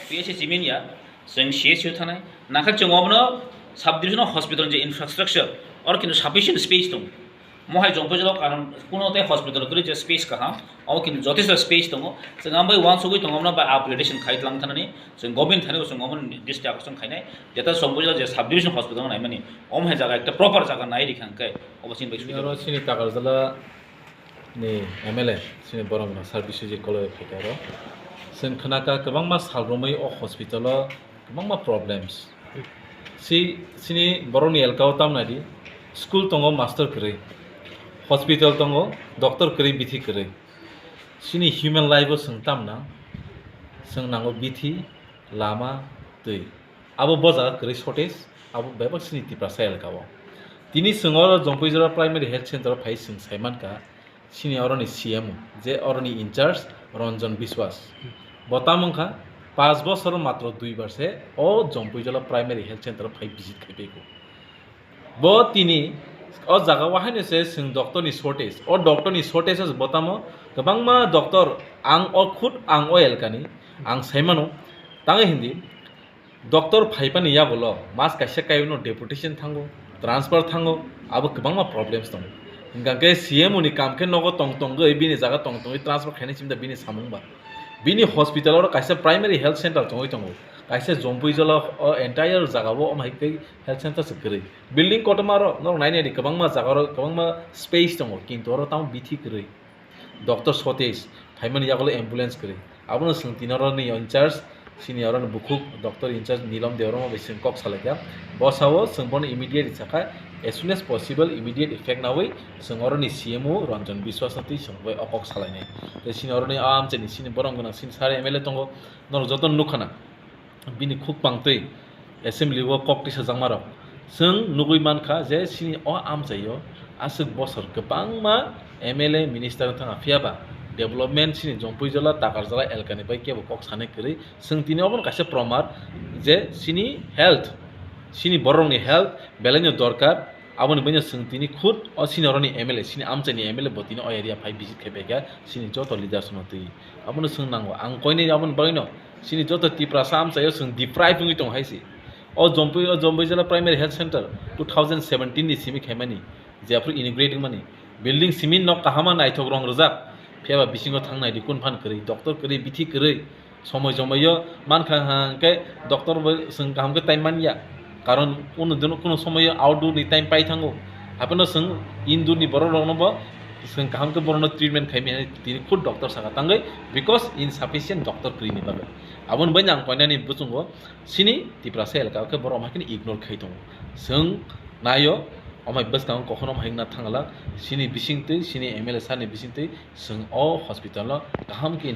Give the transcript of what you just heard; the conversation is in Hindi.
PHC Jiminia, जों CS थानाय नाखा जोंगबनो सब डिविजनल हॉस्पिटल जे इंफ्रास्ट्रक्चर और किन्तु सफिशिएंट स्पेस दं महाय जम्पुइजाला कारण कोनो ते हॉस्पिटल करे जे स्पेस कहा और किन्तु जथेस्ट स्पेस दं जों आमबाय वान सगै दंगमना बा अपग्रेडेशन खाइतलां थानानै जों गभर्नमेंट थानायखौ जों गभर्नमेंट डिस्ट्रिक्ट आकसन खाइनाय जेता जम्पुइजाला जे सब डिविजन हॉस्पिटल नाय माने अमहाय जागा एक प्रॉपर जागा नाय रिखांखाय अबसिन बाय सुबिदा सिनि ताकारजाला नि MLA सिनि बरमना सार्भिस जे कलेज फेकारो जों खोनाका गोबां मा सालरमै अ हॉस्पिटल गोबां मा प्रॉब्लम्स सिनि बरनि एलकाव तामनादि स्कूल दङ मास्टर करै हॉस्पिटल दङ डॉक्टर करै बिथि करै सिनि ह्यूमन लाइफ जों तामना जों नांगौ बिथि लामा दै आबो बजार करै शॉर्टेज आबो बेबा सिनि तिप्रा साइल गाव दिनै जोङो जम्पुइजाला प्राइमारी हेल्थ सेंटर फाइ जों साइमानका सिनि अरनि CM जे अरनि इंचार्ज रंजन बिश्वास बतामंखा 5 बছর मात्र 2 बारसे ओ जम्पुइजाला प्राइमारी हेल्थ सेंटर फाइ विजिट खाइबेको बो तिनी ओ जागा वाहायनो से जों डॉक्टरनि शॉर्टेज ओ डॉक्टरनि शॉर्टेज बतामो गोबां मा डॉक्टर आं ओ खुद आं ओ एलकानि आं साइमानो तांगे हिंदी डॉक्टर फाइपानि याबोलो मास काइसे कायनो डेपुटेशन थांगो ट्रांसफर थांगो आबो गोबां मा प्रॉब्लम्स दं गाके CM नि कामके नगो तंगै बिनि जागा तंगै ट्रांसफर खाइनाय सिमदा बिनि सामुंबा बिनि हॉस्पिटल और काइसे प्राइमरी हेल्थ सेंटर दङ काइसे जम्पुइजाला एंटायर जागाबो अमहायकै हेल्थ सेंटर से करै बिल्डिं कटमारो न नायनाय गोबां मा जागा गोबां मा स्पेस दङ किन्तु और ताम बिथि करै डॉक्टर शॉर्टेज फाइमानि यागले एम्बुलेंस करै आबनो जों तिनरनि इंचार्ज सिनियर बुखुक डॉक्टर इंचार्ज नीलम देवरमा बेसिन कक सालायगा बसावो जों बन इमीडिएट थाखा as soon as possible immediate effect नावै जों अरनि CMO रंजन बिश्वासति संबाय अकक सालायनाय ते सिनियरनि आमचेनि सिनि बरम गोनां सिनि सारे MLA दङ नर जतन नुखाना बिनि खुक पांतै एसेम्बली व ककटिसा जांमारो जों नुगै मानखा जे सिनि आमचायो आसुक बसर गोबां मा MLA मिनिस्टार थाङा फियाबा डेभलपमेंट सिनि जम्पुइजाला ताकारजाला एलकानि बाय केबो कक सानै करै जों तिनियावबो कासे प्रमाद जे सिनि हेल्थ सिनि बरंनि हेल्थ बेलायनो दरकार आबोनि बयनो जों तिनि खुद अ सिनियरनि MLA सिनि आमचानि MLA बतिनो अ एरिया फाइ विजिट खाइबेगा सिनि जत लिडार्स नतै आबोनो जों नांगौ आं कयनै आबोनो बयनो सिनि जत तिप्रा सामचायो जों डिप्राइभ नुइ दं हायसि अ जम्पुइजाला प्राइमारी हेल्थ सेंटर 2017 नि सिमि खाइमानि जेफ्रु इनग्रेटिंग मानि बिल्डिं सिमिन न काहामा नायथक रं रजाक फेबा बिसिङाव थांनाय दिकुन फान करै डॉक्टर करै बिथि करै समय जमयो मानखा हांके डॉक्टर जों कामके टाइम मानिया कारण कोनो समय आउटडोर नि टाइम पाइ थांगो आपनो जों इनडोर नि बरो रंनबो जों कामके बरनो ट्रीटमेंट खाइमे तिनि खुद डॉक्टर सागा तांगै बिकॉज इनसफिशिएंट डॉक्टर करिनि बागै आबोन बय आं पयनानि बुचुंगो सिनि तिप्रा सेल काके बरो माखिनि इग्नोर खाइदों जों नायो अमाय बस कां कखनो माहिना थांगला सिनि बिसिंतै सिनि MLA सानि बिसिंतै जों अ हॉस्पिटल गाहाम के